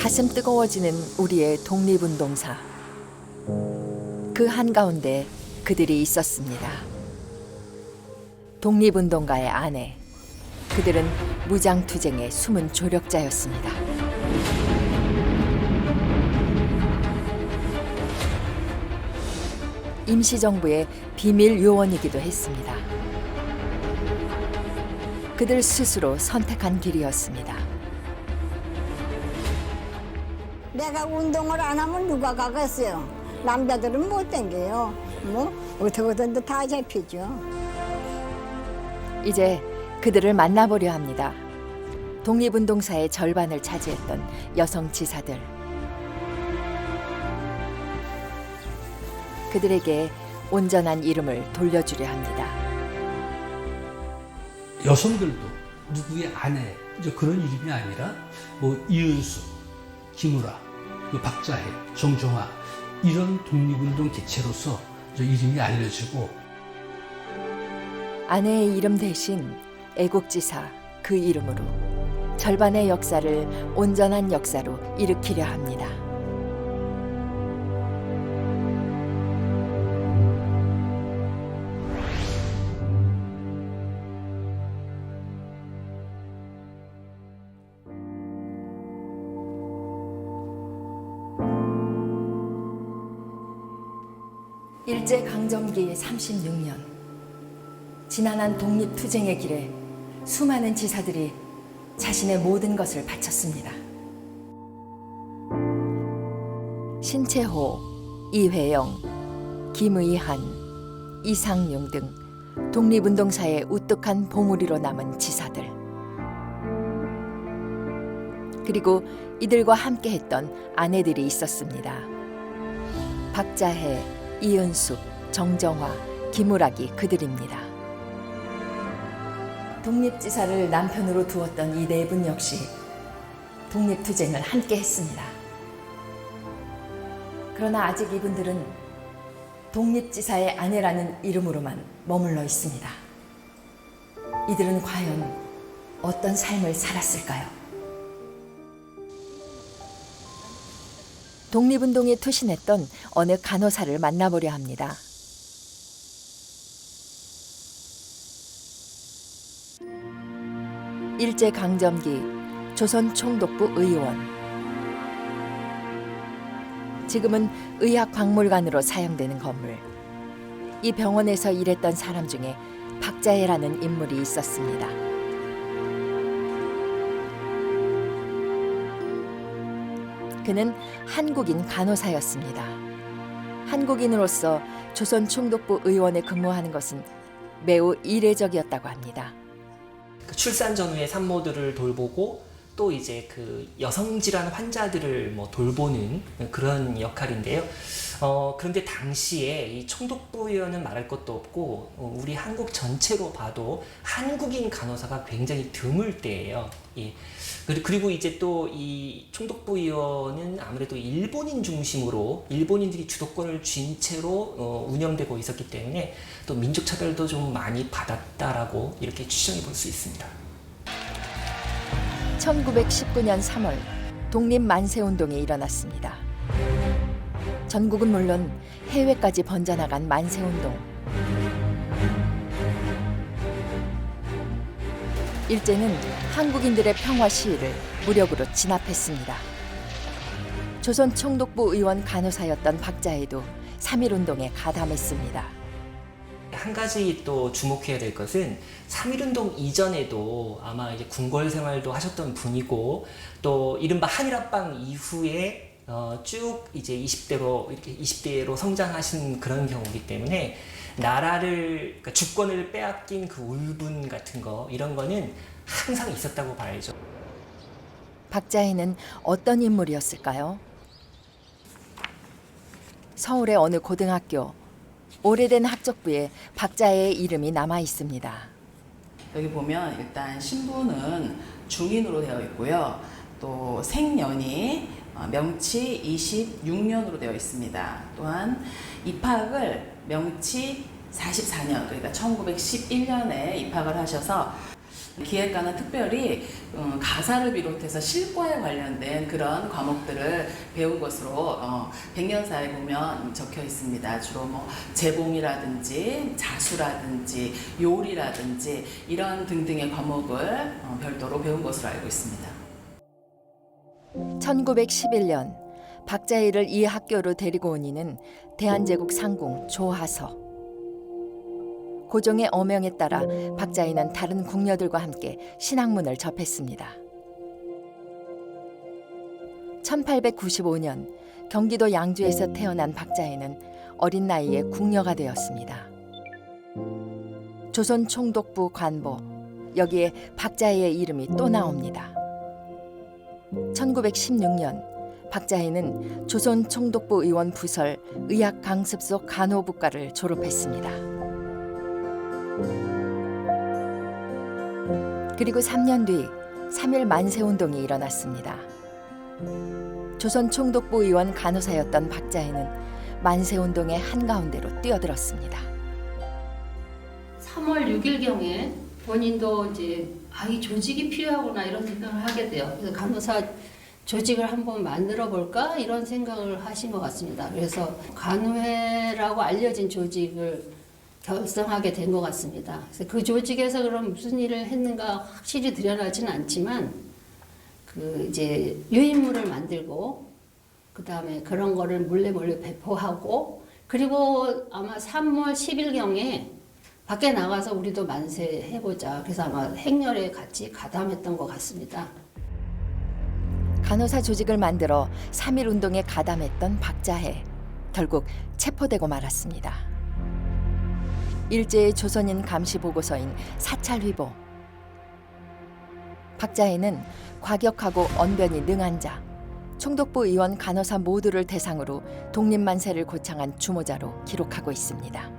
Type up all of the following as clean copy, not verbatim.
가슴 뜨거워지는 우리의 독립운동사. 그 한가운데 그들이 있었습니다. 독립운동가의 아내. 그들은 무장투쟁의 숨은 조력자였습니다. 임시정부의 비밀 요원이기도 했습니다. 그들 스스로 선택한 길이었습니다. 내가 운동을 안 하면 누가 가겠어요? 남자들은 못 댕겨요. 뭐 어떻게든 다 잡히죠. 이제 그들을 만나보려 합니다. 독립운동사의 절반을 차지했던 여성 지사들. 그들에게 온전한 이름을 돌려주려 합니다. 여성들도 누구의 아내 이제 그런 이름이 아니라 뭐 이은수, 김우라, 박자혜, 정정화 이런 독립운동 개체로서 이름이 알려지고 아내의 이름 대신 애국지사 그 이름으로 절반의 역사를 온전한 역사로 일으키려 합니다. 일제강점기 36년 지난한 독립투쟁의 길에 수많은 지사들이 자신의 모든 것을 바쳤습니다. 신채호, 이회영, 김의한, 이상용 등 독립운동사의 우뚝한 봉우리로 남은 지사들. 그리고 이들과 함께했던 아내들이 있었습니다. 박자혜, 이은숙, 정정화, 김우락이 그들입니다. 독립지사를 남편으로 두었던 이 네 분 역시 독립투쟁을 함께 했습니다. 그러나 아직 이분들은 독립지사의 아내라는 이름으로만 머물러 있습니다. 이들은 과연 어떤 삶을 살았을까요? 독립운동에 투신했던 어느 간호사를 만나보려 합니다. 일제강점기 조선총독부 의원. 지금은 의학박물관으로 사용되는 건물. 이 병원에서 일했던 사람 중에 박자혜라는 인물이 있었습니다. 그는 한국인 간호사였습니다. 한국인으로서 조선총독부 의원에 근무하는 것은 매우 이례적이었다고 합니다. 출산 전후의 산모들을 돌보고 또 이제 그 여성 질환 환자들을 뭐 돌보는 그런 역할인데요. 그런데 당시에 이 총독부 의원은 말할 것도 없고 우리 한국 전체로 봐도 한국인 간호사가 굉장히 드물 때예요. 예. 그리고 이제 또 이 총독부 의원은 아무래도 일본인 중심으로 일본인들이 주도권을 쥔 채로 운영되고 있었기 때문에 또 민족 차별도 좀 많이 받았다라고 이렇게 추정해 볼 수 있습니다. 1919년 3월 독립 만세운동이 일어났습니다. 전국은 물론 해외까지 번져나간 만세운동. 일제는 한국인들의 평화 시위를 무력으로 진압했습니다. 조선 총독부 의원 간호사였던 박자혜도 3.1운동에 가담했습니다. 한 가지 또 주목해야 될 것은 3.1운동 이전에도 아마 이제 궁궐 생활도 하셨던 분이고 또 이른바 한일합방 이후에 쭉 이제 20대로 이렇게 20대로 성장하신 그런 경우이기 때문에 나라를 그러니까 주권을 빼앗긴 그 울분 같은 거 이런 거는 항상 있었다고 봐야죠. 박자혜는 어떤 인물이었을까요? 서울의 어느 고등학교 오래된 학적부에 박자혜의 이름이 남아 있습니다. 여기 보면 일단 신부는 중인으로 되어 있고요. 또 생년이 명치 26년으로 되어 있습니다. 또한 입학을 명치 44년, 그러니까 1911년에 입학을 하셔서 기획과는 특별히 가사를 비롯해서 실과에 관련된 그런 과목들을 배운 것으로 백년사에 보면 적혀 있습니다. 주로 뭐 재봉이라든지 자수라든지 요리라든지 이런 등등의 과목을 별도로 배운 것으로 알고 있습니다. 1911년 박자희를 이 학교로 데리고 온 이는 대한제국 상궁 조하서. 고종의 어명에 따라 박자희는 다른 궁녀들과 함께 신학문을 접했습니다. 1895년 경기도 양주에서 태어난 박자희는 어린 나이에 궁녀가 되었습니다. 조선 총독부 관보, 여기에 박자희의 이름이 또 나옵니다. 1916년 박자희는 조선 총독부 의원 부설 의학강습소 간호부과를 졸업했습니다. 그리고 3년 뒤 3.1 만세운동이 일어났습니다. 조선 총독부 의원 간호사였던 박자희는 만세운동의 한가운데로 뛰어들었습니다. 3월 6일경에 본인도 이제 이 조직이 필요하구나 이런 생각을 하게 돼요. 그래서 간호사 조직을 한번 만들어 볼까 이런 생각을 하신 것 같습니다. 그래서 간호회라고 알려진 조직을 결성하게 된 것 같습니다. 그래서 그 조직에서 그럼 무슨 일을 했는가 확실히 드러나지는 않지만 그 이제 유인물을 만들고 그 다음에 그런 거를 몰래 배포하고 그리고 아마 3월 10일경에 밖에 나가서 우리도 만세해보자. 그래서 아마 행렬에 같이 가담했던 것 같습니다. 간호사 조직을 만들어 3.1 운동에 가담했던 박자혜. 결국 체포되고 말았습니다. 일제의 조선인 감시 보고서인 사찰위보. 박자혜는 과격하고 언변이 능한 자, 총독부 의원 간호사 모두를 대상으로 독립만세를 고창한 주모자로 기록하고 있습니다.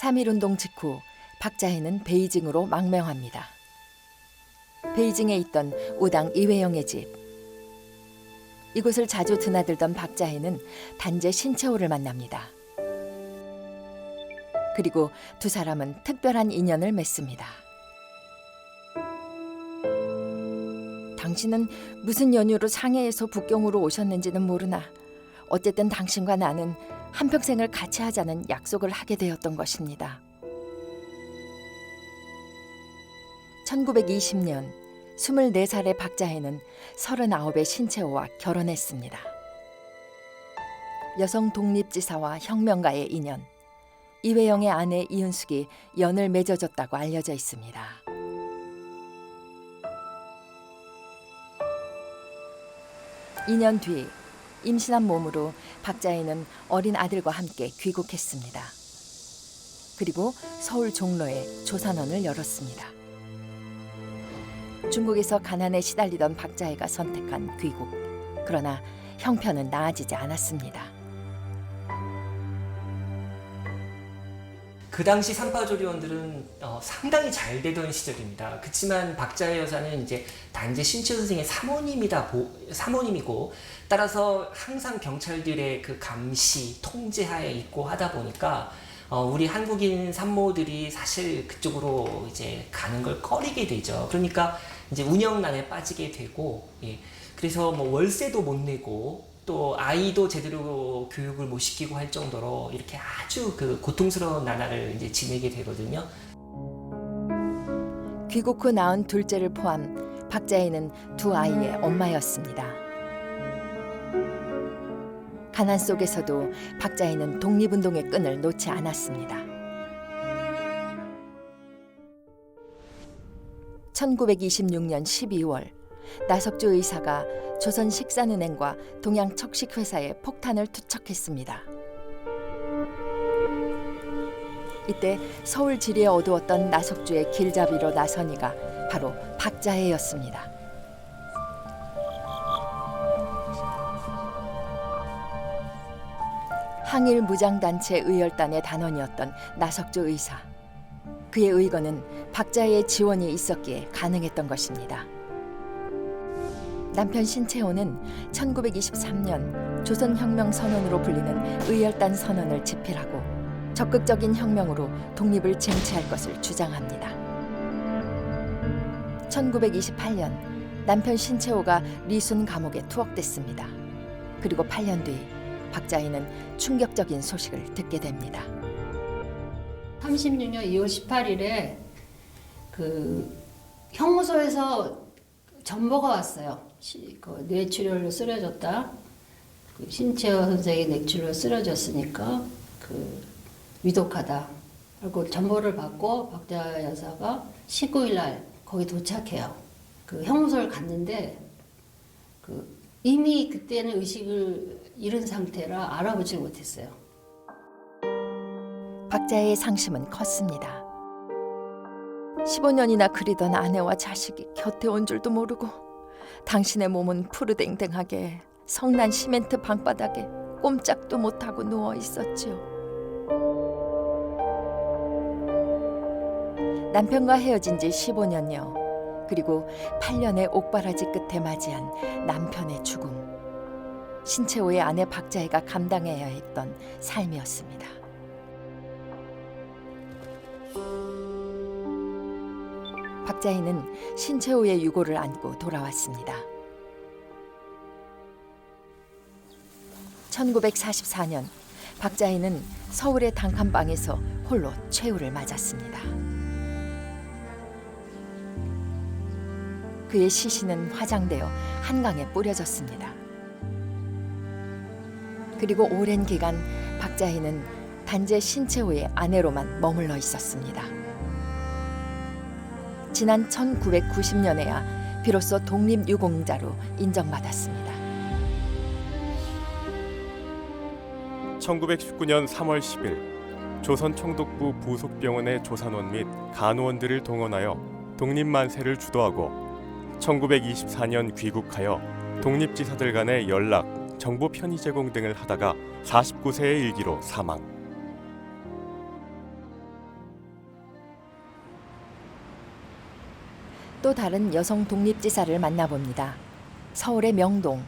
(3.1운동) 직후 박자혜는 베이징으로 망명합니다. 베이징에 있던 우당 이회영의 집. 이곳을 자주 드나들던 박자혜는 단재 신채호를 만납니다. 그리고 두 사람은 특별한 인연을 맺습니다. 당신은 무슨 연유로 상해에서 북경으로 오셨는지는 모르나 어쨌든 당신과 나는 한평생을 같이 하자는 약속을 하게 되었던 것입니다. 1920년 24살의 박자혜는 39의 신채호와 결혼했습니다. 여성 독립지사와 혁명가의 인연, 이회영의 아내 이은숙이 연을 맺어줬다고 알려져 있습니다. 2년 뒤 임신한 몸으로 박자혜는 어린 아들과 함께 귀국했습니다. 그리고 서울 종로에 조산원을 열었습니다. 중국에서 가난에 시달리던 박자혜가 선택한 귀국. 그러나 형편은 나아지지 않았습니다. 그 당시 산파조리원들은 상당히 잘 되던 시절입니다. 그렇지만 박자혜 여사는 이제 단재 신채호 선생의 사모님이고 따라서 항상 경찰들의 그 감시, 통제하에 있고 하다 보니까 우리 한국인 산모들이 사실 그쪽으로 이제 가는 걸 꺼리게 되죠. 그러니까 이제 운영난에 빠지게 되고, 예. 그래서 뭐 월세도 못 내고 또 아이도 제대로 교육을 못 시키고 할 정도로 이렇게 아주 그 고통스러운 나날을 이제 지내게 되거든요. 귀국 후 낳은 둘째를 포함 박자혜는 두 아이의 엄마였습니다. 가난 속에서도 박자혜는 독립운동의 끈을 놓지 않았습니다. 1926년 12월 나석주 의사가 조선 식산은행과 동양척식회사에 폭탄을 투척했습니다. 이때 서울 지리에 어두웠던 나석주의 길잡이로 나선 이가 바로 박자혜였습니다. 항일 무장단체 의열단의 단원이었던 나석주 의사. 그의 의거는 박자혜의 지원이 있었기에 가능했던 것입니다. 남편 신채호는 1923년 조선혁명 선언으로 불리는 의열단 선언을 집필하고 적극적인 혁명으로 독립을 쟁취할 것을 주장합니다. 1928년 남편 신채호가 리순 감옥에 투옥됐습니다. 그리고 8년 뒤 박자희는 충격적인 소식을 듣게 됩니다. 36년 2월 18일에 그 형무소에서 전보가 왔어요. 그 뇌출혈로 쓰러졌다. 그 신채호 선생이 뇌출혈로 쓰러졌으니까 그 위독하다. 그리고 전보를 받고 박자희 여사가 19일 날 거기 도착해요. 그 형무소를 갔는데 그 이미 그때는 의식을 잃은 상태라 알아보지 못했어요. 박자희의 상심은 컸습니다. 15년이나 그리던 아내와 자식이 곁에 온 줄도 모르고 당신의 몸은 푸르댕댕하게 성난 시멘트 방바닥에 꼼짝도 못하고 누워 있었지요. 남편과 헤어진 지 15년여. 그리고 8년의 옥바라지 끝에 맞이한 남편의 죽음. 신채호의 아내 박자희가 감당해야 했던 삶이었습니다. 박자희는 신채호의 유고를 안고 돌아왔습니다. 1944년 박자희는 서울의 단칸방에서 홀로 최후를 맞았습니다. 그의 시신은 화장되어 한강에 뿌려졌습니다. 그리고 오랜 기간 박자희는 단재 신채호의 아내로만 머물러 있었습니다. 지난 1990년에야 비로소 독립유공자로 인정받았습니다. 1919년 3월 10일 조선 총독부 부속병원의 조산원 및 간호원들을 동원하여 독립만세를 주도하고 1924년 귀국하여 독립지사들 간의 연락, 정보 편의 제공 등을 하다가 49세의 일기로 사망. 또 다른 여성 독립지사를 만나봅니다. 서울의 명동.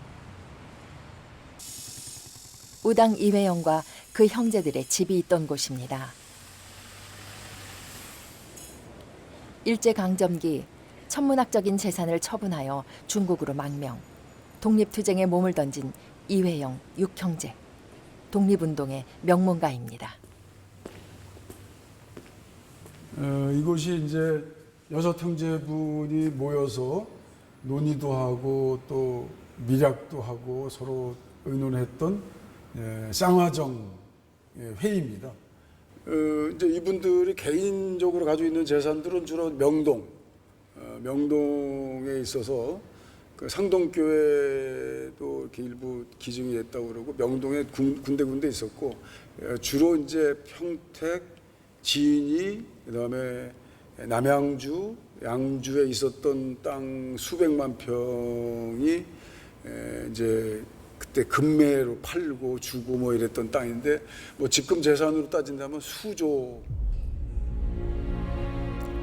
우당 이회영과 그 형제들의 집이 있던 곳입니다. 일제강점기 천문학적인 재산을 처분하여 중국으로 망명, 독립투쟁에 몸을 던진 이회영 6형제, 독립운동의 명문가입니다. 이곳이 이제 여섯 형제분이 모여서 논의도 하고 또 밀약도 하고 서로 의논했던 쌍화정 회의입니다. 이제 이분들이 개인적으로 가지고 있는 재산들은 주로 명동에 있어서 그 상동교회도 이렇게 일부 기증이 됐다고 그러고 명동에 군데 있었고 주로 이제 평택, 진이, 그다음에 남양주, 양주에 있었던 땅 수백만 평이 이제 그때 금매로 팔고 주고 뭐 이랬던 땅인데 뭐 지금 재산으로 따진다면 수조.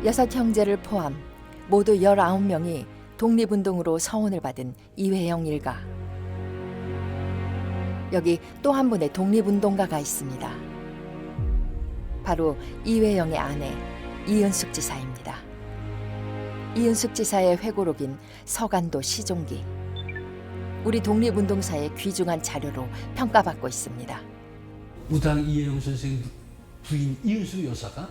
여섯 형제를 포함 모두 19명이 독립운동으로 서원을 받은 이회영 일가. 여기 또 한 분의 독립운동가가 있습니다. 바로 이회영의 아내 이은숙 지사입니다. 이은숙 지사의 회고록인 서간도 시종기. 우리 독립운동사의 귀중한 자료로 평가받고 있습니다. 우당 이혜영 선생 부인 이은숙 여사가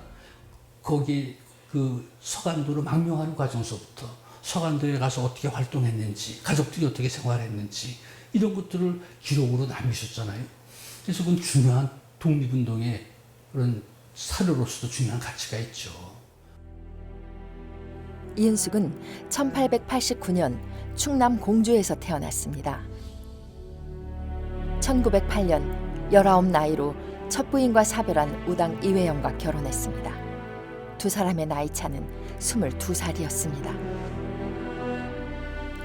거기 그 서간도로 망명하는 과정서부터 서간도에 가서 어떻게 활동했는지, 가족들이 어떻게 생활했는지 이런 것들을 기록으로 남기셨잖아요. 그래서 그건 중요한 독립운동의 그런 사료로서도 중요한 가치가 있죠. 이은숙은 1889년 충남 공주에서 태어났습니다. 1908년 19 나이로 첫 부인과 사별한 우당 이회영과 결혼했습니다. 두 사람의 나이 차는 22살이었습니다.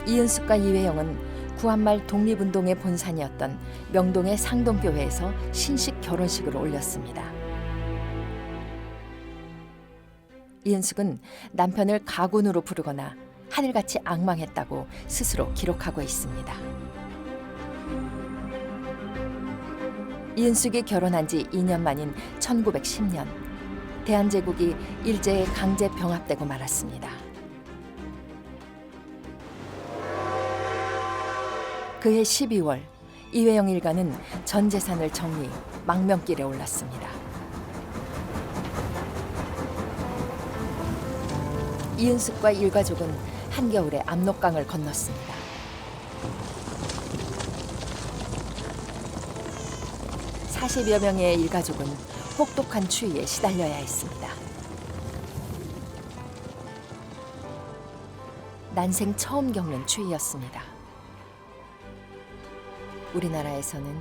이은숙과 이회영은 구한말 독립운동의 본산이었던 명동의 상동교회에서 신식 결혼식을 올렸습니다. 이은숙은 남편을 가군으로 부르거나 하늘같이 앙망했다고 스스로 기록하고 있습니다. 이은숙이 결혼한 지 2년 만인 1910년 대한제국이 일제에 강제 병합되고 말았습니다. 그해 12월 이회영 일가는 전 재산을 정리, 망명길에 올랐습니다. 이은숙과 일가족은 한겨울에 압록강을 건넜습니다. (40여) 명의 일가족은 혹독한 추위에 시달려야 했습니다. 난생 처음 겪는 추위였습니다. 우리나라에서는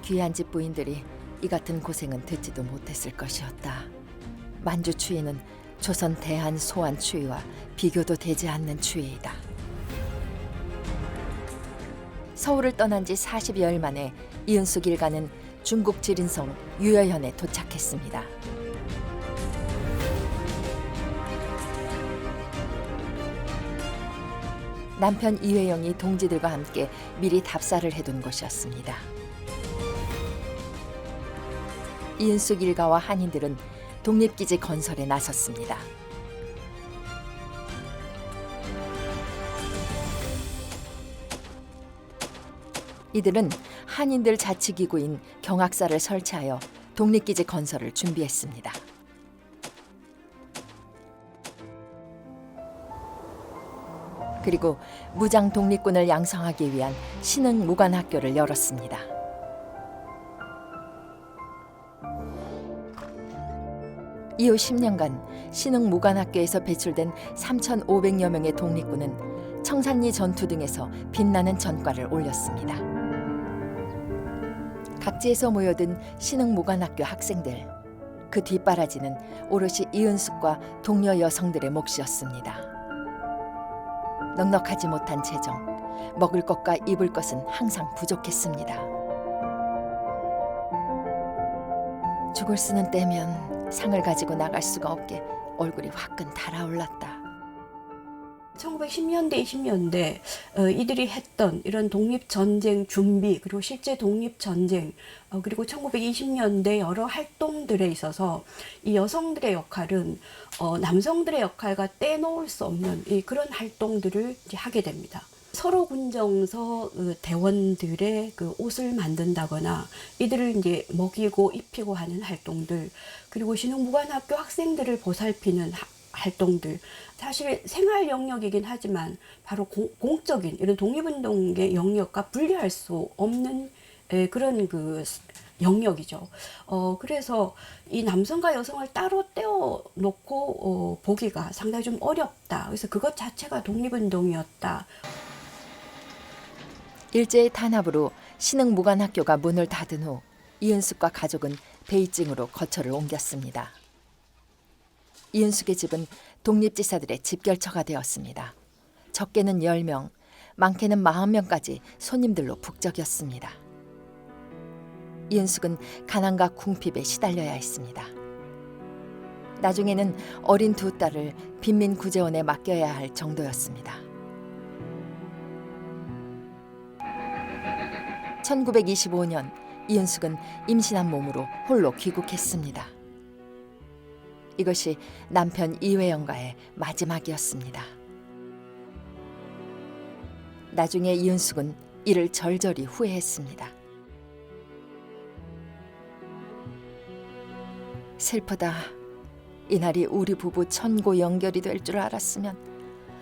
귀한 집 부인들이 이 같은 고생은 듣지도 못했을 것이었다. 만주 추위는 조선 대한 소환 추위와 비교도 되지 않는 추위이다. 서울을 떠난 지 40여일 만에 이은숙 일가는 중국 지린성 유여현에 도착했습니다. 남편 이회영이 동지들과 함께 미리 답사를 해둔 곳이었습니다. 이은숙 일가와 한인들은 독립기지 건설에 나섰습니다. 이들은 한인들 자치기구인 경악사를 설치하여 독립기지 건설을 준비했습니다. 그리고 무장 독립군을 양성하기 위한 신흥 무관학교를 열었습니다. 이후 10년간 신흥 무관학교에서 배출된 3,500여 명의 독립군은 청산리 전투 등에서 빛나는 전과를 올렸습니다. 각지에서 모여든 신흥 무관학교 학생들, 그 뒷바라지는 오롯이 이은숙과 동료 여성들의 몫이었습니다. 넉넉하지 못한 재정, 먹을 것과 입을 것은 항상 부족했습니다. 죽을 쓰는 때면 상을 가지고 나갈 수가 없게 얼굴이 화끈 달아올랐다. 1910년대, 20년대 이들이 했던 이런 독립전쟁 준비, 그리고 실제 독립전쟁, 그리고 1920년대 여러 활동들에 있어서 이 여성들의 역할은 남성들의 역할과 떼놓을 수 없는 그런 활동들을 이제 하게 됩니다. 서로 군정서 대원들의 그 옷을 만든다거나 이들을 이제 먹이고 입히고 하는 활동들, 그리고 신흥무관학교 학생들을 보살피는 활동들, 사실 생활 영역이긴 하지만 바로 공적인 이런 독립운동의 영역과 분리할 수 없는 그런 그 영역이죠. 그래서 이 남성과 여성을 따로 떼어 놓고 보기가 상당히 좀 어렵다. 그래서 그것 자체가 독립운동이었다. 일제의 탄압으로 신흥무관학교가 문을 닫은 후 이은숙과 가족은 베이징으로 거처를 옮겼습니다. 이은숙의 집은 독립지사들의 집결처가 되었습니다. 적게는 10명, 많게는 40명까지 손님들로 북적였습니다. 이은숙은 가난과 궁핍에 시달려야 했습니다. 나중에는 어린 두 딸을 빈민구제원에 맡겨야 할 정도였습니다. 1925년 이은숙은 임신한 몸으로 홀로 귀국했습니다. 이것이 남편 이회영과의 마지막이었습니다. 나중에 이은숙은 이를 절절히 후회했습니다. 슬프다. 이날이 우리 부부 천고 연결이 될 줄 알았으면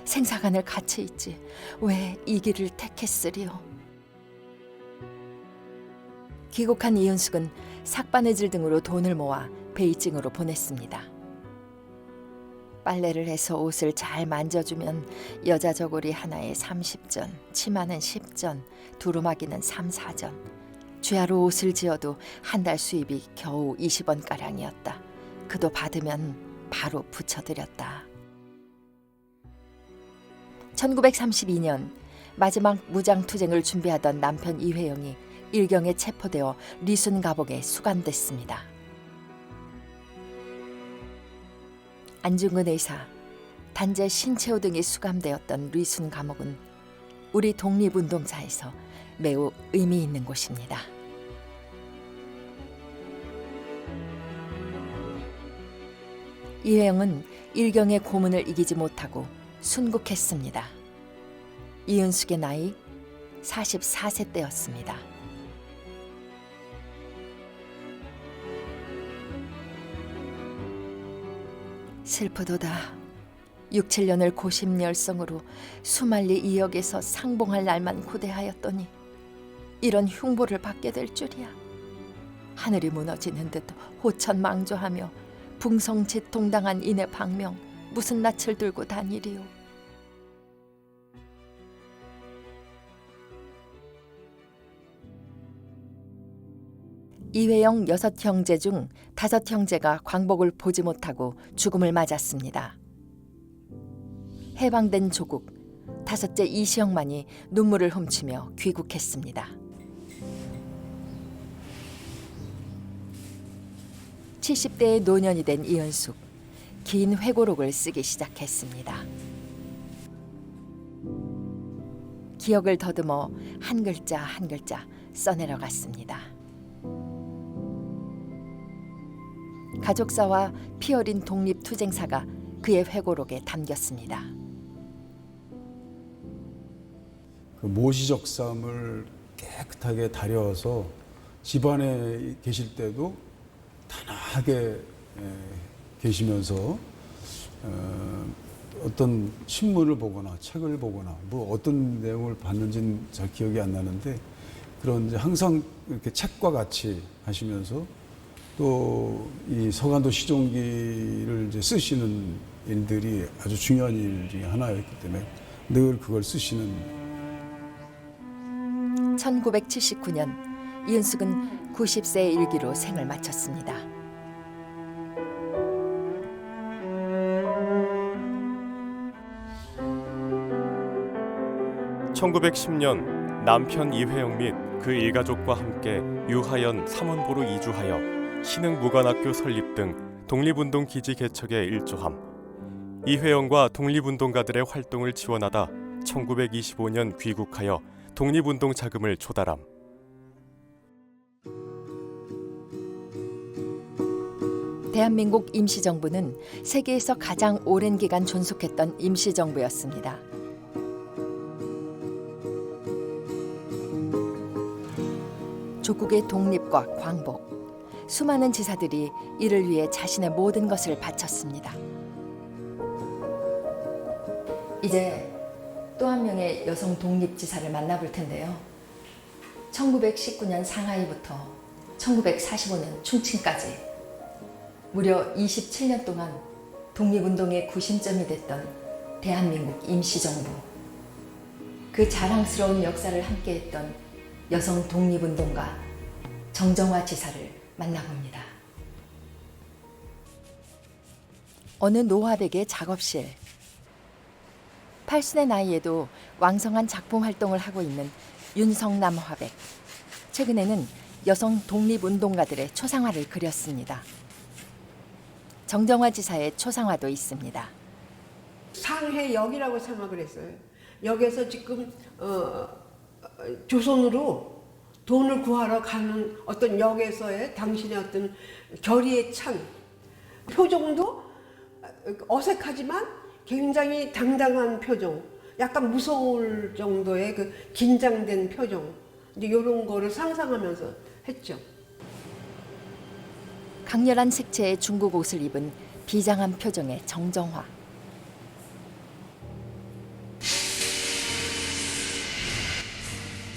생사간을 같이 있지 왜 이 길을 택했으리요. 귀국한 이은숙은 삭바느질 등으로 돈을 모아 베이징으로 보냈습니다. 빨래를 해서 옷을 잘 만져주면 여자 저고리 하나에 30전, 치마는 10전, 두루마기는 3, 4전. 주야로 옷을 지어도 한 달 수입이 겨우 20원가량이었다. 그도 받으면 바로 붙여드렸다. 1932년 마지막 무장투쟁을 준비하던 남편 이회영이 일경에 체포되어 리순 감옥에 수감됐습니다. 안중근 의사, 단재 신채호 등이 수감되었던 리순 감옥은 우리 독립운동사에서 매우 의미 있는 곳입니다. 이회영은 일경의 고문을 이기지 못하고 순국했습니다. 이은숙의 나이 44세 때였습니다. 슬프도다. 6, 7년을 고심열성으로 수만리 이역에서 상봉할 날만 고대하였더니 이런 흉보를 받게 될 줄이야. 하늘이 무너지는 듯 호천망조하며 붕성짓동당한 이내 방명 무슨 낯을 들고 다니리요. 이회영 6형제 중 5형제가 광복을 보지 못하고 죽음을 맞았습니다. 해방된 조국 5째 이시영만이 눈물을 훔치며 귀국했습니다. 70대의 노년이 된 이은숙, 긴 회고록을 쓰기 시작했습니다. 기억을 더듬어 한 글자 한 글자 써내려갔습니다. 가족사와 피 어린 독립투쟁사가 그의 회고록에 담겼습니다. 그 모시적삼을 깨끗하게 다려서 집안에 계실 때도 단아하게 계시면서 어떤 신문을 보거나 책을 보거나 뭐 어떤 내용을 봤는지는 잘 기억이 안 나는데 그런 이제 항상 이렇게 책과 같이 하시면서 또 이 서간도 시종기를 이제 쓰시는 일들이 아주 중요한 일 중에 하나였기 때문에 늘 그걸 쓰시는. 1979년 이은숙은 90세의 일기로 생을 마쳤습니다. (1910년) 남편 이회영 및 그 일가족과 함께 유하연 삼원보로 이주하여 신흥무관학교 설립 등 독립운동 기지 개척에 일조함. 이회영과 독립운동가들의 활동을 지원하다 1925년 귀국하여 독립운동 자금을 조달함. 대한민국 임시정부는 세계에서 가장 오랜 기간 존속했던 임시정부였습니다. 조국의 독립과 광복, 수많은 지사들이 이를 위해 자신의 모든 것을 바쳤습니다. 이제 또 한 명의 여성 독립지사를 만나볼 텐데요. 1919년 상하이부터 1945년 충칭까지 무려 27년 동안 독립운동의 구심점이 됐던 대한민국 임시정부. 그 자랑스러운 역사를 함께했던 여성 독립운동가 정정화 지사를 만나봅니다. 어느 노화백의 작업실. 80의 나이에도 왕성한 작품 활동을 하고 있는 윤성남 화백. 최근에는 여성 독립운동가들의 초상화를 그렸습니다. 정정화 지사의 초상화도 있습니다. 상해역이라고 생각을 했어요. 역에서 지금 조선으로 돈을 구하러 가는 어떤 역에서의 당신의 어떤 결의에 찬 표정도 어색하지만 굉장히 당당한 표정, 약간 무서울 정도의 그 긴장된 표정, 이제 이런 거를 상상하면서 했죠. 강렬한 색채의 중국 옷을 입은 비장한 표정의 정정화.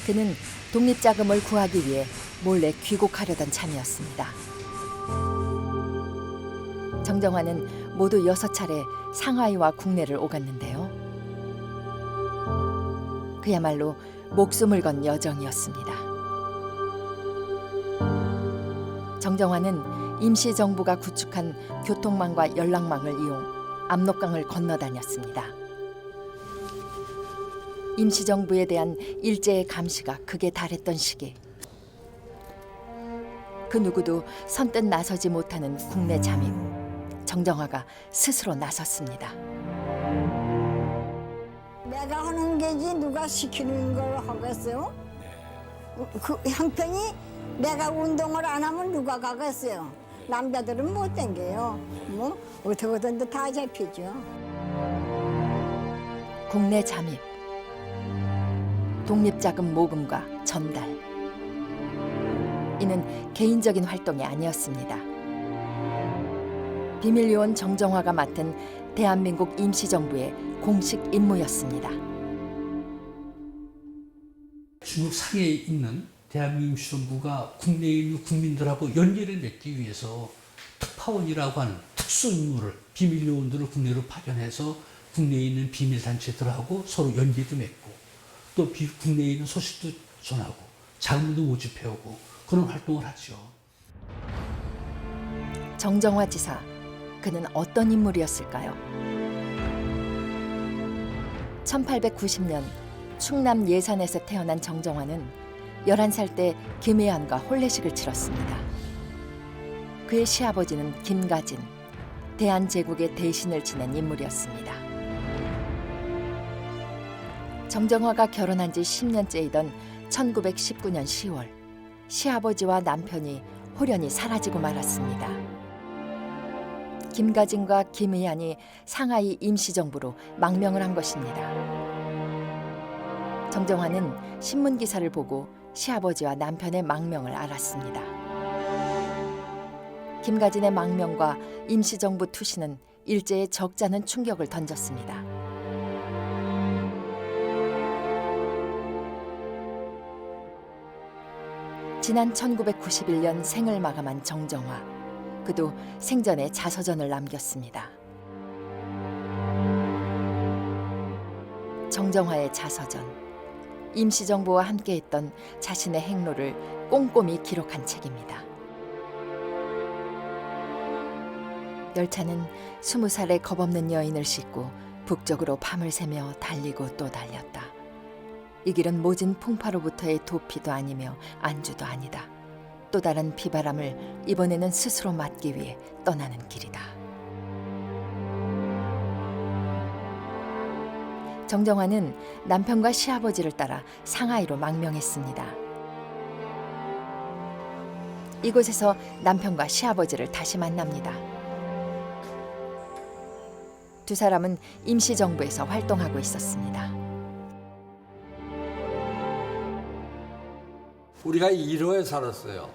그는 독립자금을 구하기 위해 몰래 귀국하려던 참이었습니다. 정정화는 모두 6차례 상하이와 국내를 오갔는데요. 그야말로 목숨을 건 여정이었습니다. 정정화는 임시정부가 구축한 교통망과 연락망을 이용 압록강을 건너 다녔습니다. 임시정부에 대한 일제의 감시가 극에 달했던 시기, 그 누구도 선뜻 나서지 못하는 국내 잠입, 정정화가 스스로 나섰습니다. 내가 하는 게지 누가 시키는 걸 하겠어요? 그 형편이 내가 운동을 안 하면 누가 가겠어요? 남자들은 못 댕겨요. 뭐 어떻게든 다 잡히죠. 국내 잠입, 독립자금 모금과 전달. 이는 개인적인 활동이 아니었습니다. 비밀요원 정정화가 맡은 대한민국 임시정부의 공식 임무였습니다. 중국 상해에 있는 대한민국 임시정부가 국내에 있는 국민들하고 연계를 맺기 위해서 특파원이라고 하는 특수임무를, 비밀요원들을 국내로 파견해서 국내에 있는 비밀단체들하고 서로 연계도 맺고 또 국내에 있는 소식도 전하고 자금도 모집해오고 그런 활동을 하죠. 정정화 지사, 그는 어떤 인물이었을까요? 1890년 충남 예산에서 태어난 정정화는 11살 때 김혜안과 혼례식을 치렀습니다. 그의 시아버지는 김가진, 대한제국의 대신을 지낸 인물이었습니다. 정정화가 결혼한 지 10년째이던 1919년 10월, 시아버지와 남편이 홀연히 사라지고 말았습니다. 김가진과 김의안이 상하이 임시정부로 망명을 한 것입니다. 정정화는 신문기사를 보고 시아버지와 남편의 망명을 알았습니다. 김가진의 망명과 임시정부 투신은 일제에 적잖은 충격을 던졌습니다. 지난 1991년 생을 마감한 정정화. 그도 생전에 자서전을 남겼습니다. 정정화의 자서전. 임시정부와 함께했던 자신의 행로를 꼼꼼히 기록한 책입니다. 열차는 20살의 겁없는 여인을 싣고 북쪽으로 밤을 새며 달리고 또 달렸다. 이 길은 모진 풍파로부터의 도피도 아니며 안주도 아니다. 또 다른 비바람을 이번에는 스스로 맞기 위해 떠나는 길이다. 정정화는 남편과 시아버지를 따라 상하이로 망명했습니다. 이곳에서 남편과 시아버지를 다시 만납니다. 두 사람은 임시정부에서 활동하고 있었습니다. 우리가 1호에 살았어요.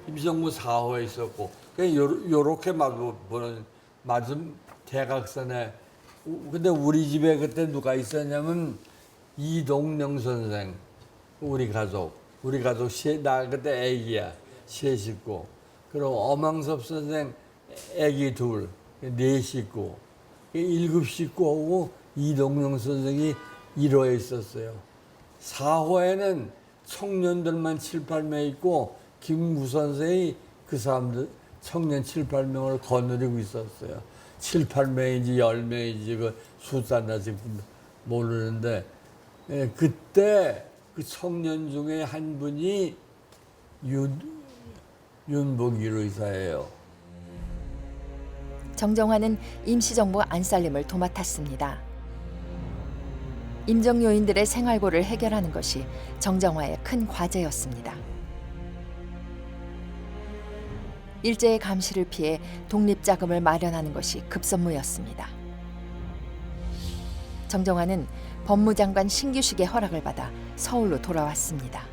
임시정부 4호에 있었고, 요렇게 보는 맞은 대각선에. 근데 우리 집에 그때 누가 있었냐면 이동영 선생, 우리 가족 나 그때 애기야, 세 식구. 그리고 엄항섭 선생 애기 둘, 네 식구. 7식구하고 이동영 선생이 1호에 있었어요. 4호에는 청년들만 7, 8명 있고 김구 선생이 그 사람들 청년 7, 8명을 거느리고 있었어요. 7, 8명인지 10명인지 그 숫자는 아직 모르는데, 그때 그 청년 중에 한 분이 윤복일 의사예요. 정정화는 임시정부 안살림을 도맡았습니다. 임정요인들의 생활고를 해결하는 것이 정정화의 큰 과제였습니다. 일제의 감시를 피해 독립자금을 마련하는 것이 급선무였습니다. 정정화는 법무장관 신규식의 허락을 받아 서울로 돌아왔습니다.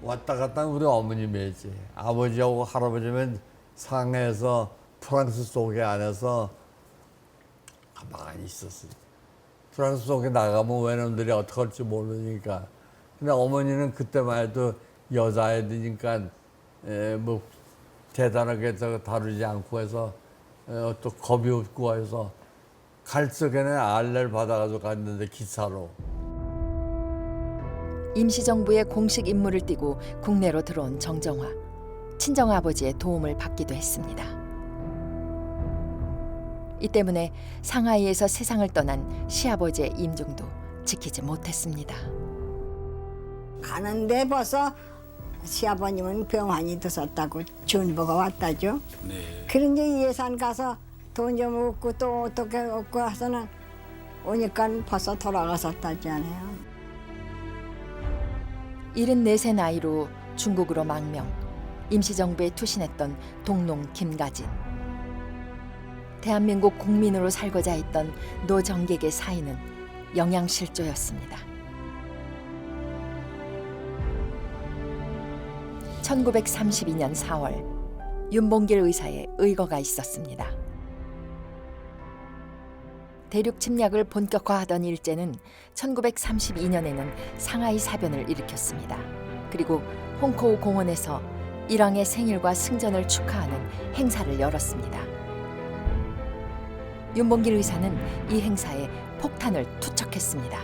왔다 갔다 우리 어머님이지. 아버지하고 할아버지는 상해에서 프랑스 속에 안에서 가만히 있었어요. 프랑스 속에 나가면 외놈들이 어떻게 할지 모르니까. 근데 어머니는 그때만 해도 여자애들이니까 뭐 대단하게 다루지 않고 해서 또 겁이 없고 해서 갈 적에는 안내를 받아가지고 갔는데 기차로. 임시정부의 공식 임무를 띠고 국내로 들어온 정정화. 친정아버지의 도움을 받기도 했습니다. 이 때문에 상하이에서 세상을 떠난 시아버지의 임종도 지키지 못했습니다. 가는데 벌써 시아버님은 병환이 드셨다고 전보가 왔다죠. 네. 그런데 예산 가서 돈 좀 얻고 또 어떻게 얻고 해서는 오니까 벌써 돌아가셨다잖아요. 74세 나이로 중국으로 망명. 임시정부에 투신했던 동농 김가진. 대한민국 국민으로 살고자 했던 노정객의 사인은 영양실조였습니다. 1932년 4월 윤봉길 의사의 의거가 있었습니다. 대륙 침략을 본격화하던 일제는 1932년에는 상하이 사변을 일으켰습니다. 그리고 홍코우 공원에서 일왕의 생일과 승전을 축하하는 행사를 열었습니다. 윤봉길 의사는 이 행사에 폭탄을 투척했습니다.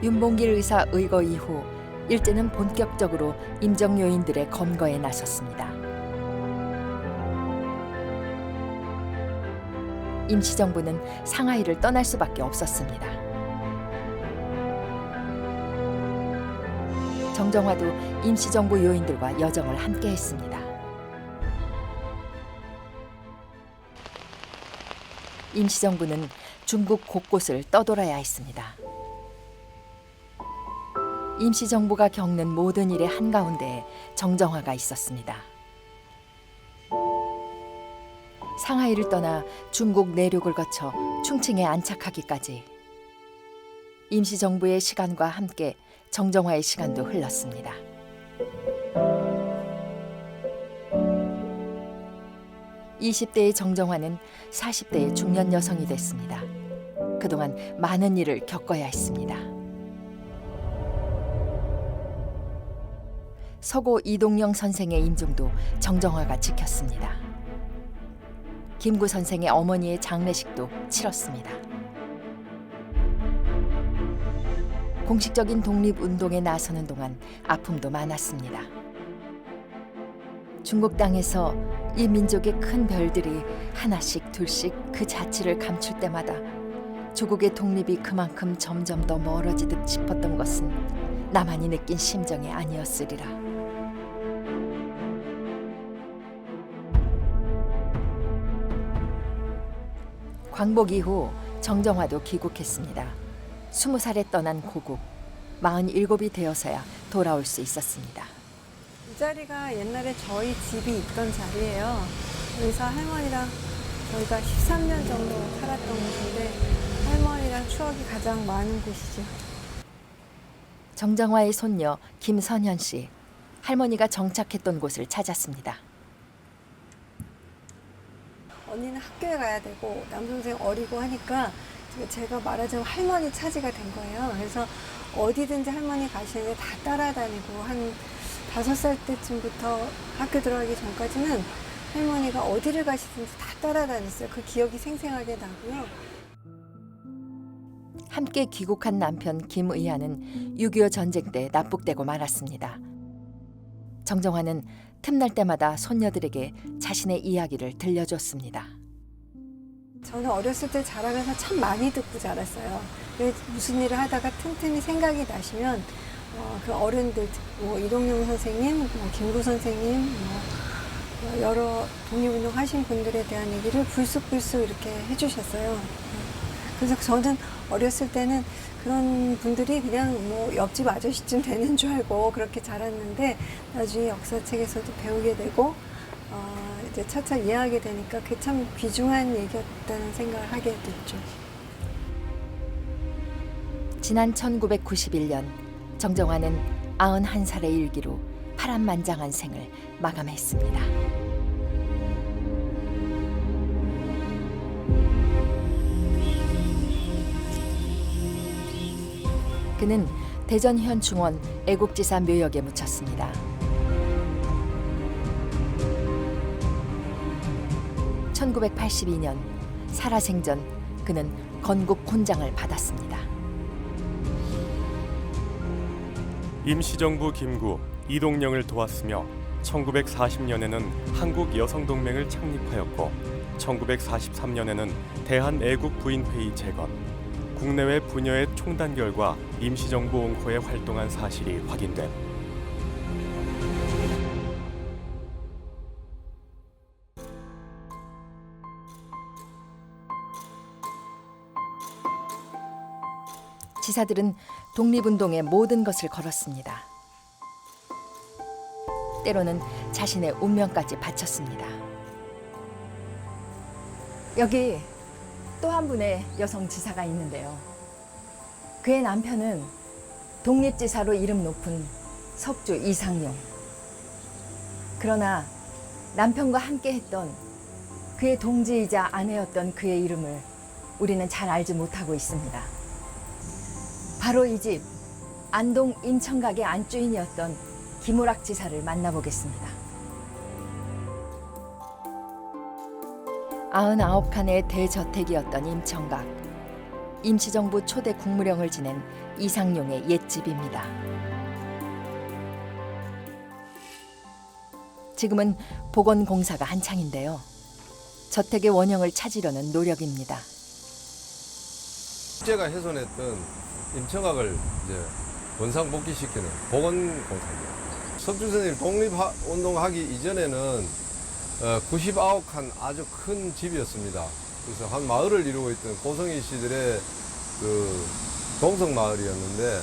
윤봉길 의사 의거 이후 일제는 본격적으로 임정 요인들의 검거에 나섰습니다. 임시정부는 상하이를 떠날 수밖에 없었습니다. 정정화도 임시정부 요인들과 여정을 함께했습니다. 임시정부는 중국 곳곳을 떠돌아야 했습니다. 임시정부가 겪는 모든 일의 한가운데에 정정화가 있었습니다. 상하이를 떠나 중국 내륙을 거쳐 충칭에 안착하기까지 임시정부의 시간과 함께 정정화의 시간도 흘렀습니다. (20대의) 정정화는 (40대의) 중년 여성이 됐습니다. 그동안 많은 일을 겪어야 했습니다. 서고 이동영 선생의 임종도 정정화가 지켰습니다. 김구 선생의 어머니의 장례식도 치렀습니다. 공식적인 독립운동에 나서는 동안 아픔도 많았습니다. 중국 땅에서 이 민족의 큰 별들이 하나씩 둘씩 그 자취를 감출 때마다 조국의 독립이 그만큼 점점 더 멀어지듯 싶었던 것은 나만이 느낀 심정이 아니었으리라. 광복 이후 정정화도 귀국했습니다. 20살에 떠난 고국, 47이 되어서야 돌아올 수 있었습니다. 이 자리가 옛날에 저희 집이 있던 자리예요. 그래서 할머니랑 저희가 13년 정도 살았던 곳인데 할머니랑 추억이 가장 많은 곳이죠. 정정화의 손녀 김선현 씨, 할머니가 정착했던 곳을 찾았습니다. 언니는 학교에 가야 되고 남동생 어리고 하니까 제가 말하자면 할머니 차지가 된 거예요. 그래서 어디든지 할머니 가시는데 다 따라다니고 한 5살 때쯤부터 학교 들어가기 전까지는 할머니가 어디를 가시든지 다 따라다녔어요. 그 기억이 생생하게 나고요. 함께 귀국한 남편 김의아는 6.25 전쟁 때 납북되고 말았습니다. 정정화는 틈날 때마다 손녀들에게 자신의 이야기를 들려줬습니다. 저는 어렸을 때 자라면서 참 많이 듣고 자랐어요. 무슨 일을 하다가 틈틈이 생각이 나시면 그 어른들, 뭐 이동영 선생님, 뭐 김구 선생님, 뭐 여러 독립운동 하신 분들에 대한 얘기를 불쑥불쑥 이렇게 해주셨어요. 그래서 저는 어렸을 때는 그런 분들이 그냥 뭐 옆집 아저씨쯤 되는 줄 알고 그렇게 자랐는데 나중에 역사책에서도 배우게 되고 이제 차차 이해하게 되니까 그게 참 귀중한 얘기였다는 생각을 하게 됐죠. 지난 1991년 정정화는 91살의 일기로 파란만장한 생을 마감했습니다. 그는 대전 현충원 애국지사 묘역에 묻혔습니다. 1982년 살아생전 그는 건국 훈장을 받았습니다. 임시정부 김구, 이동영을 도왔으며 1940년에는 한국여성동맹을 창립하였고 1943년에는 대한애국부인회의 재건, 국내외 부녀의 총단 결과 임시정부 옹호에 활동한 사실이 확인됨. 지사들은 독립운동의 모든 것을 걸었습니다. 때로는 자신의 운명까지 바쳤습니다. 여기 또 한 분의 여성 지사가 있는데요. 그의 남편은 독립지사로 이름 높은 석주 이상용. 그러나 남편과 함께했던 그의 동지이자 아내였던 그의 이름을 우리는 잘 알지 못하고 있습니다. 바로 이 집 안동 임청각의 안주인이었던 김우락 지사를 만나보겠습니다. 99칸의 대저택이었던 임청각. 임시정부 초대 국무령을 지낸 이상용의 옛집입니다. 지금은 복원공사가 한창인데요. 저택의 원형을 찾으려는 노력입니다. 제가 훼손했던 임청각을 이제 원상복귀시키는 복원공사입니다. 석주 선생님 독립운동하기 이전에는 99칸 아주 큰 집이었습니다. 그래서 한 마을을 이루고 있던 고성이 씨들의 그 동성 마을이었는데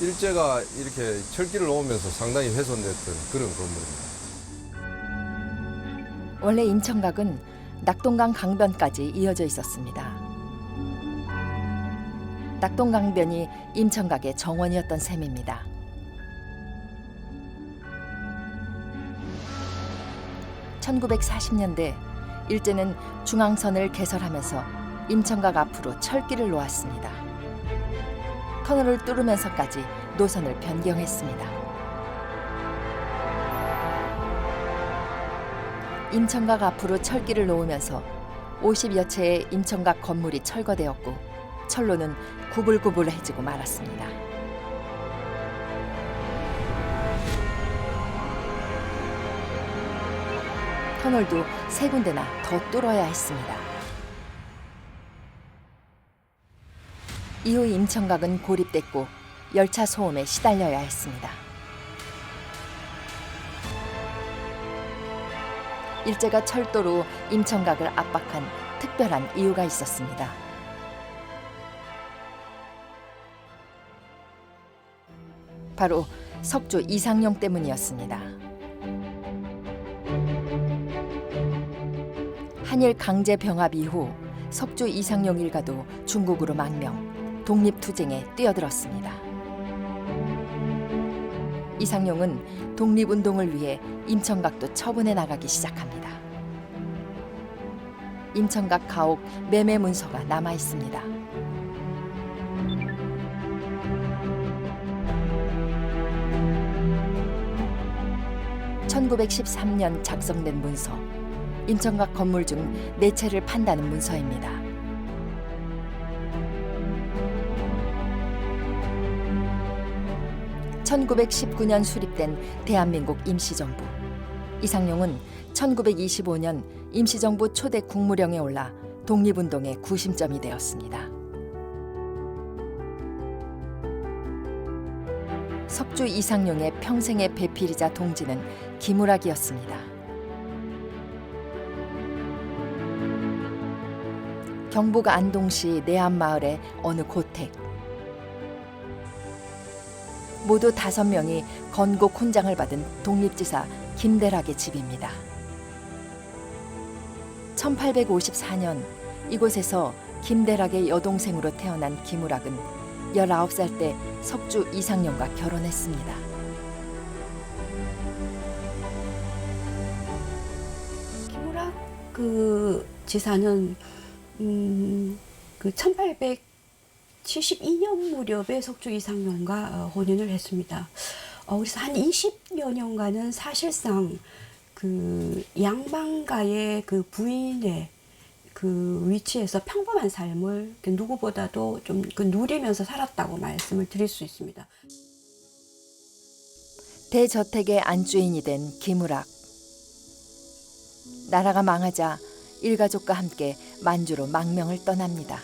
일제가 이렇게 철길을 놓으면서 상당히 훼손됐던 그런 건물입니다. 원래 임청각은 낙동강 강변까지 이어져 있었습니다. 낙동강변이 임청각의 정원이었던 셈입니다. (1940년대) 일제는 중앙선을 개설하면서 임청각 앞으로 철길을 놓았습니다. 터널을 뚫으면서까지 노선을 변경했습니다. 임청각 앞으로 철길을 놓으면서 50여 채의 임청각 건물이 철거되었고 철로는 구불구불해지고 말았습니다. 터널도 3군데나 더 뚫어야 했습니다. 이후 임청각은 고립됐고 열차 소음에 시달려야 했습니다. 일제가 철도로 임청각을 압박한 특별한 이유가 있었습니다. 바로 석주 이상용 때문이었습니다. 한일 강제 병합 이후 석주 이상용 일가도 중국으로 망명, 독립투쟁에 뛰어들었습니다. 이상용은 독립운동을 위해 임청각도 처분해 나가기 시작합니다. 임청각 가옥 매매 문서가 남아 있습니다. (1913년) 작성된 문서. 임청각 건물 중 4채를 판다는 문서입니다. (1919년) 수립된 대한민국 임시정부. 이상용은 1925년 임시정부 초대 국무령에 올라 독립운동의 구심점이 되었습니다. 석주 이상용의 평생의 배필이자 동지는 김우락이었습니다. 경북 안동시 내암마을의 어느 고택. 모두 5명이 건국 훈장을 받은 독립지사 김대락의 집입니다. 1854년 이곳에서 김대락의 여동생으로 태어난 김우락은 19살 때 석주 이상용과 결혼했습니다. 김우락 그 지사는 그 1872년 무렵에 석주 이상용과 혼인을 했습니다. 그래서 한 20여 년간은 사실상 그 양반가의 그 부인의 그 위치에서 평범한 삶을 누구보다도 좀 그 누리면서 살았다고 말씀을 드릴 수 있습니다. 대저택의 안주인이 된 김우락. 나라가 망하자 일가족과 함께 만주로 망명을 떠납니다.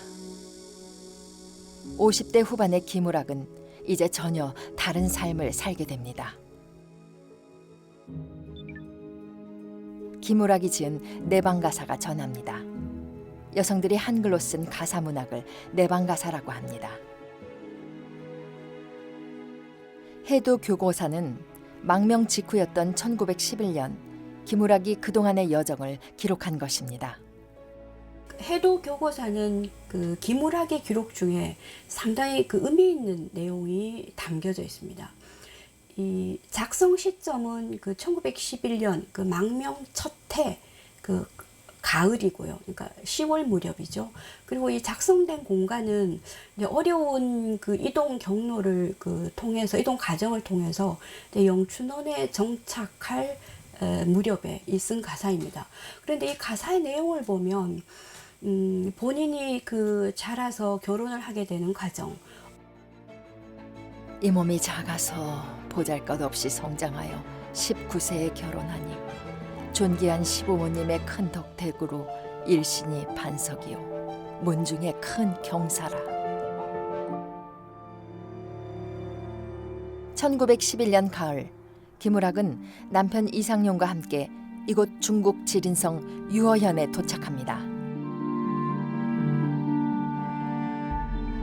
50대 후반의 김우락은 이제 전혀 다른 삶을 살게 됩니다. 김우락이 지은 내방가사가 전합니다. 여성들이 한글로 쓴 가사 문학을 내방가사라고 합니다. 해도 교고사는 망명 직후였던 1911년 김우락이 그동안의 여정을 기록한 것입니다. 해도 교고사는 그 김우락의 기록 중에 상당히 그 의미 있는 내용이 담겨져 있습니다. 이 작성 시점은 그 1911년 그 망명 첫해 그 가을이고요. 그러니까 10월 무렵이죠. 그리고 이 작성된 공간은 이제 어려운 그 이동 경로를 그 통해서 이동 과정을 통해서 영춘원에 정착할 무렵에 쓴 가사입니다. 그런데 이 가사의 내용을 보면 본인이 그 자라서 결혼을 하게 되는 과정, 이 몸이 작아서 보잘것없이 성장하여 19세에 결혼하니 존귀한 시부모님의 큰 덕택으로 일신이 반석이요 문중의 큰 경사라. 1911년 가을 김우락은 남편 이상용과 함께 이곳 중국 지린성 유어현에 도착합니다.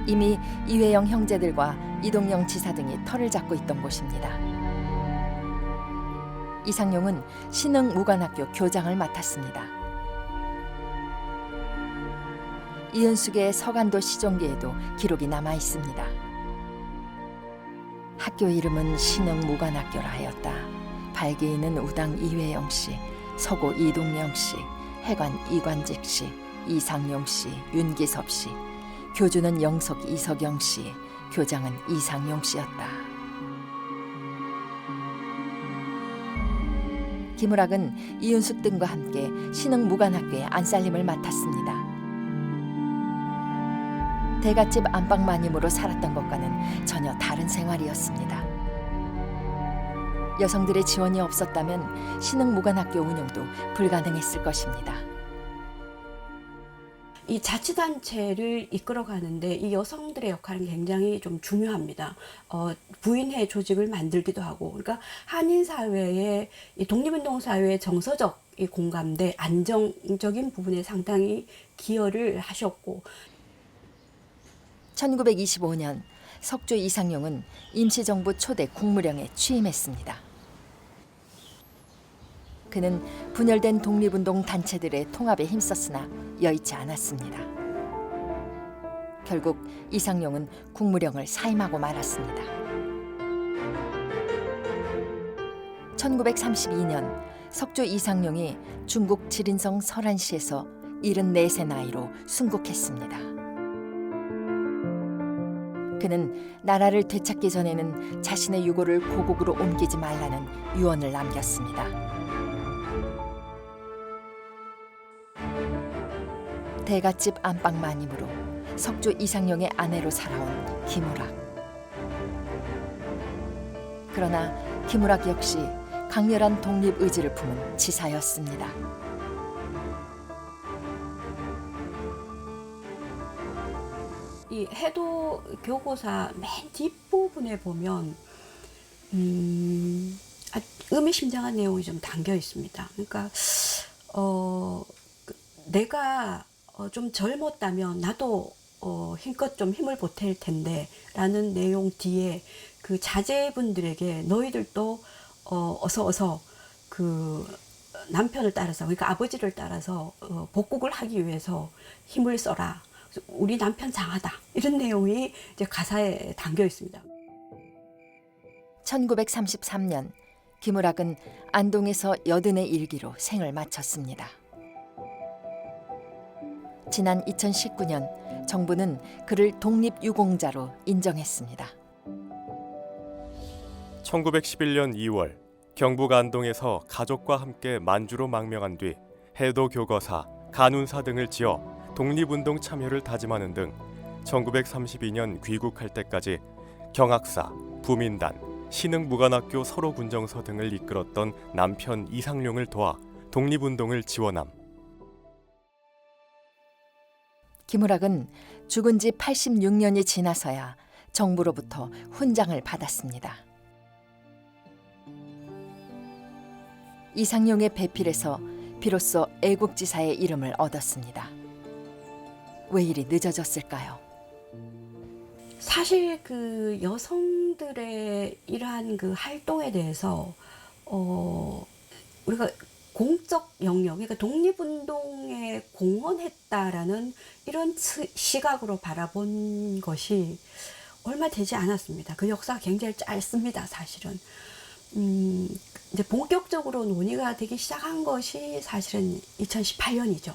이미 이회영 형제들과 이동영 지사 등이 터를 잡고 있던 곳입니다. 이상용은 신흥무관학교 교장을 맡았습니다. 이은숙의 서간도 시종기에도 기록이 남아 있습니다. 학교 이름은 신흥무관학교라 하였다. 발기인은 우당 이회영 씨, 서고 이동영 씨, 해관 이관직 씨, 이상용 씨, 윤기섭 씨, 교주는 영석 이석영 씨, 교장은 이상용 씨였다. 김우락은 이윤숙 등과 함께 신흥무관학교의 안살림을 맡았습니다. 대갓집 안방마님으로 살았던 것과는 전혀 다른 생활이었습니다. 여성들의 지원이 없었다면 신흥무관학교 운영도 불가능했을 것입니다. 이 자치단체를 이끌어가는데 이 여성들의 역할은 굉장히 좀 중요합니다. 부인회 조직을 만들기도 하고, 그러니까 한인 사회의 이 독립운동 사회의 정서적 이 공감대, 안정적인 부분에 상당히 기여를 하셨고, 1925년 석조 이상용은 임시정부 초대 국무령에 취임했습니다. 그는 분열된 독립운동 단체들의 통합에 힘썼으나 여의치 않았습니다. 결국 이상용은 국무령을 사임하고 말았습니다. 1932년 석조 이상용이 중국 지린성 설안시에서 74세 나이로 순국했습니다. 그는 나라를 되찾기 전에는 자신의 유고를 고국으로 옮기지 말라는 유언을 남겼습니다. 대갓집 안방마님으로 석조 이상용의 아내로 살아온 김우락. 그러나 김우락 역시 강렬한 독립 의지를 품은 지사였습니다. 이 해도 교고사 맨 뒷부분에 보면 의미심장한 내용이 좀 담겨 있습니다. 그러니까 내가 좀 젊었다면 나도 힘껏 좀 힘을 보탤 텐데 라는 내용 뒤에 그 자제분들에게 너희들도 어서 그 남편을 따라서, 그러니까 아버지를 따라서 복국을 하기 위해서 힘을 써라. 우리 남편 장하다. 이런 내용이 이제 가사에 담겨 있습니다. 1933년 김우락은 안동에서 여든의 일기로 생을 마쳤습니다. 지난 2019년 정부는 그를 독립유공자로 인정했습니다. 1911년 2월 경북 안동에서 가족과 함께 만주로 망명한 뒤 해도 교거사, 간운사 등을 지어 독립운동 참여를 다짐하는 등 1932년 귀국할 때까지 경학사, 부민단, 신흥무관학교 서로군정서 등을 이끌었던 남편 이상용을 도와 독립운동을 지원함. 김우락은 죽은 지 86년이 지나서야 정부로부터 훈장을 받았습니다. 이상용의 배필에서 비로소 애국지사의 이름을 얻었습니다. 왜 이리 늦어졌을까요? 사실 그 여성 여성들의 이러한 그 활동에 대해서 우리가 공적 영역, 그러니까 독립운동에 공헌했다라는 이런 시각으로 바라본 것이 얼마 되지 않았습니다. 그 역사가 굉장히 짧습니다, 사실은. 이제 본격적으로 논의가 되기 시작한 것이 사실은 2018년이죠.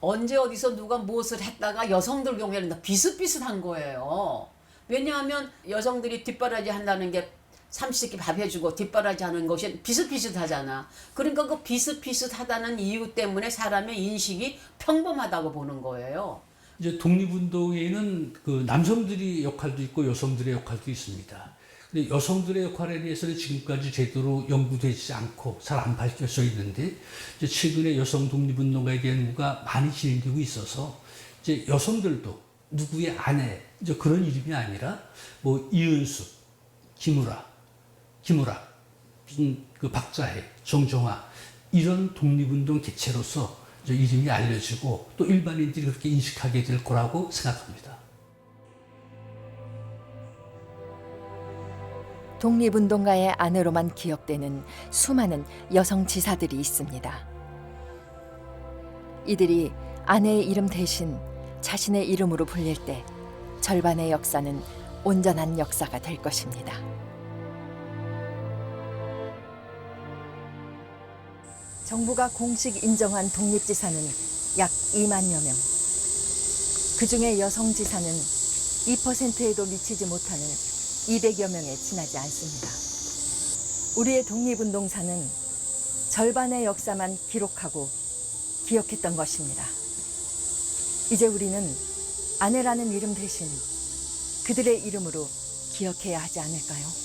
언제 어디서 누가 무엇을 했다가 여성들 경우에는 다 비슷비슷한 거예요. 왜냐하면 여성들이 뒷바라지 한다는 게 삼시세끼 밥 해주고 뒷바라지 하는 것이 비슷비슷하잖아. 그러니까 그 비슷비슷하다는 이유 때문에 사람의 인식이 평범하다고 보는 거예요. 이제 독립운동에는 그 남성들의 역할도 있고 여성들의 역할도 있습니다. 근데 여성들의 역할에 대해서는 지금까지 제대로 연구되지 않고 잘 안 밝혀져 있는데, 이제 최근에 여성 독립운동가에 대한 연구가 많이 진행되고 있어서 이제 여성들도 누구의 아내 이제 그런 이름이 아니라 뭐 이은수, 김우라, 무슨 그 박자혜, 정정화 이런 독립운동 개체로서 이제 이름이 알려지고 또 일반인들이 그렇게 인식하게 될 거라고 생각합니다. 독립운동가의 아내로만 기억되는 수많은 여성 지사들이 있습니다. 이들이 아내의 이름 대신 자신의 이름으로 불릴 때 절반의 역사는 온전한 역사가 될 것입니다. 정부가 공식 인정한 독립지사는 약 2만여 명. 그중에 여성지사는 2%에도 미치지 못하는 200여 명에 지나지 않습니다. 우리의 독립운동사는 절반의 역사만 기록하고 기억했던 것입니다. 이제 우리는 아내라는 이름 대신 그들의 이름으로 기억해야 하지 않을까요?